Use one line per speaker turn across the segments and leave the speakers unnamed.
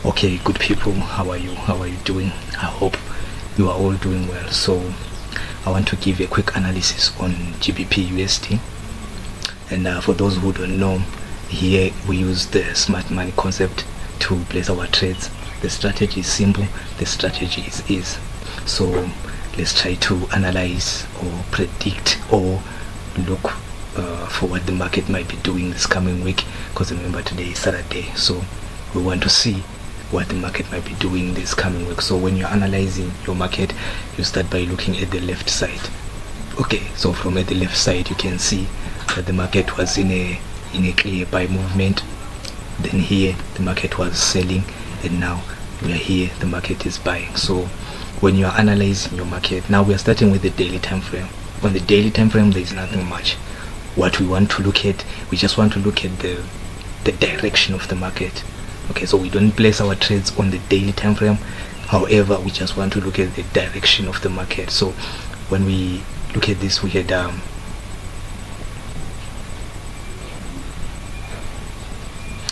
Okay, good people, how are you doing? I hope you are all doing well. So I want to give a quick analysis on GBPUSD, and for those who don't know, here we use the smart money concept to place our trades. The strategy is simple, the strategy is easy. So let's try to analyze or predict or look for what the market might be doing this coming week, because remember today is Saturday, so we want to see what the market might be doing this coming week. So when you're analyzing your market, you start by looking at the left side. Okay, so from at the left side you can see that the market was in a clear buy movement. Then here the market was selling, and now we are here, the market is buying. So when you are analyzing your market, now we are starting with the daily time frame. On the daily time frame there is nothing much. What we want to look at, we just want to look at the direction of the market. Okay, so we don't place our trades on the daily time frame, however we just want to look at the direction of the market. So when we look at this, we had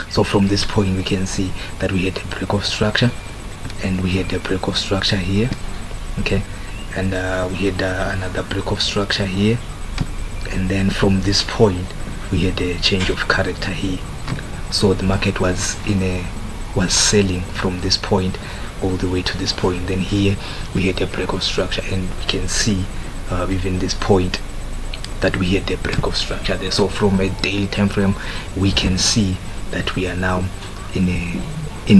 so from this point we can see that we had a break of structure, and we had a break of structure here. Okay, and we had another break of structure here, and then from this point we had a change of character here. So the market was selling from this point all the way to this point. Then here we had a break of structure, and we can see even this point that we had a break of structure there. So from a daily time frame we can see that we are now in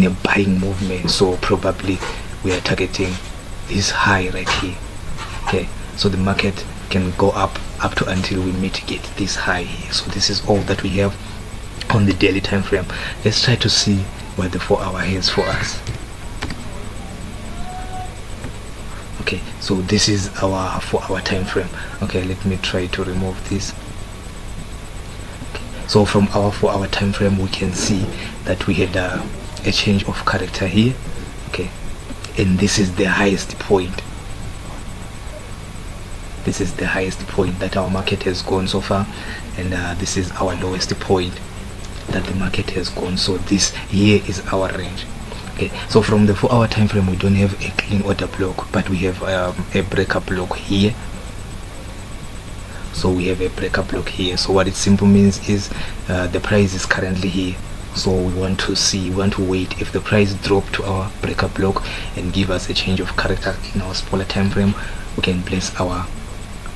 a buying movement. So probably we are targeting this high right here. Okay, so the market can go up to until we mitigate this high here. So this is all that we have on the daily time frame. Let's try to see what the 4 hour has for us. Okay, so this is our 4 hour time frame. Okay, let me try to remove this. Okay, so from our 4 hour time frame we can see that we had a change of character here. Okay, and this is the highest point. This is the highest point that our market has gone so far, and this is our lowest point that the market has gone. So this here is our range. Okay, so from the 4 hour time frame we don't have a clean order block, but we have a breakup block here. So we have a breakup block here. So what it simply means is the price is currently here, so we want to wait. If the price drop to our breakup block and give us a change of character in our smaller time frame, we can place our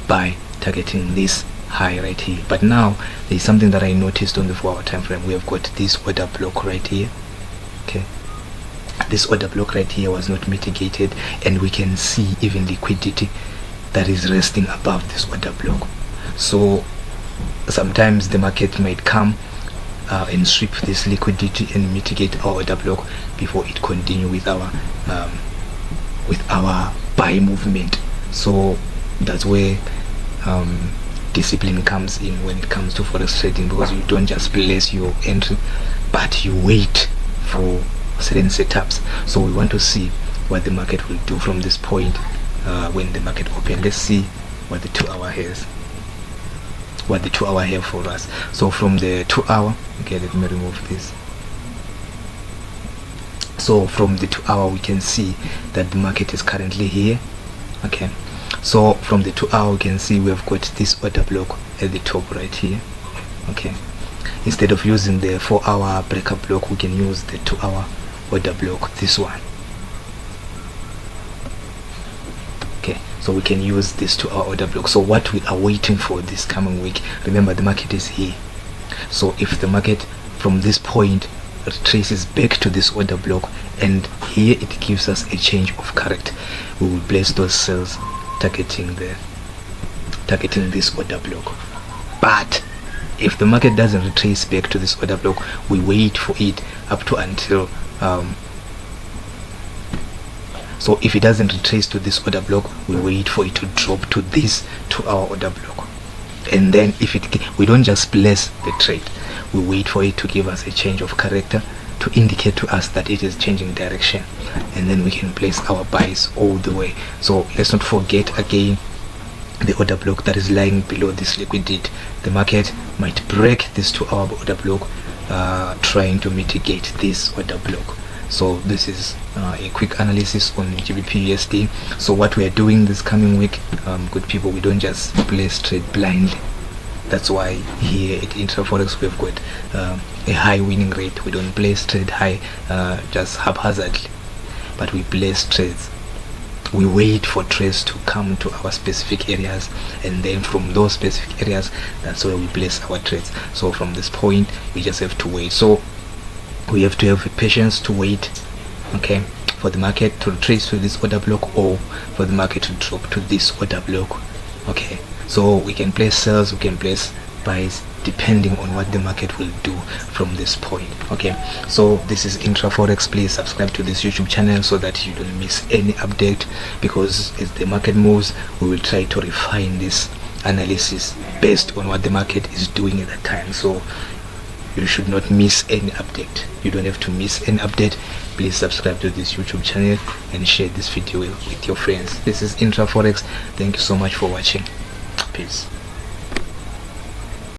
buy targeting this high right here. But now there is something that I noticed on the 4 hour time frame. We have got this order block right here. Okay, this order block right here was not mitigated, and we can see even liquidity that is resting above this order block. So sometimes the market might come and sweep this liquidity and mitigate our order block before it continue with our buy movement. So that's where discipline comes in when it comes to forex trading, because you don't just place your entry, but you wait for certain setups. So we want to see what the market will do from this point when the market opens. Let's see what the 2 hour has, what the 2 hour have for us. So from the 2 hour, okay, let me remove this. So from the 2 hour we can see that the market is currently here. Okay, so from the 2 hour we can see we have got this order block at the top right here. Okay, instead of using the 4 hour breakup block, we can use the 2 hour order block, this one. Okay, so we can use this 2 hour order block. So what we are waiting for this coming week, remember the market is here. So if the market from this point retraces back to this order block, and here it gives us a change of character, we will place those cells targeting this order block. But if the market doesn't retrace back to this order block, we wait for it up to until so if it doesn't retrace to this order block, we wait for it to drop to this 2 hour order block, and then if we don't just place the trade, we wait for it to give us a change of character to indicate to us that it is changing direction, and then we can place our buys all the way. So let's not forget again the order block that is lying below this liquidity. The market might break this 2 hour order block trying to mitigate this order block. So this is a quick analysis on GBPUSD. So what we are doing this coming week, good people, we don't just place trade blindly. That's why here at IntraForex we've got a high winning rate. We don't place trade high just haphazardly, but we place trades. We wait for trades to come to our specific areas, and then from those specific areas, that's where we place our trades. So from this point, we just have to wait. So we have to have patience to wait, okay, for the market to trace to this order block, or for the market to drop to this order block. Okay, so we can place sells, we can place buys, depending on what the market will do from this point. Okay, so this is IntraForex. Please subscribe to this YouTube channel so that you don't miss any update, because as the market moves, we will try to refine this analysis based on what the market is doing at that time. So you should not miss any update. You don't have to miss any update. Please subscribe to this YouTube channel and share this video with your friends. This is IntraForex. Thank you so much for watching. Peace.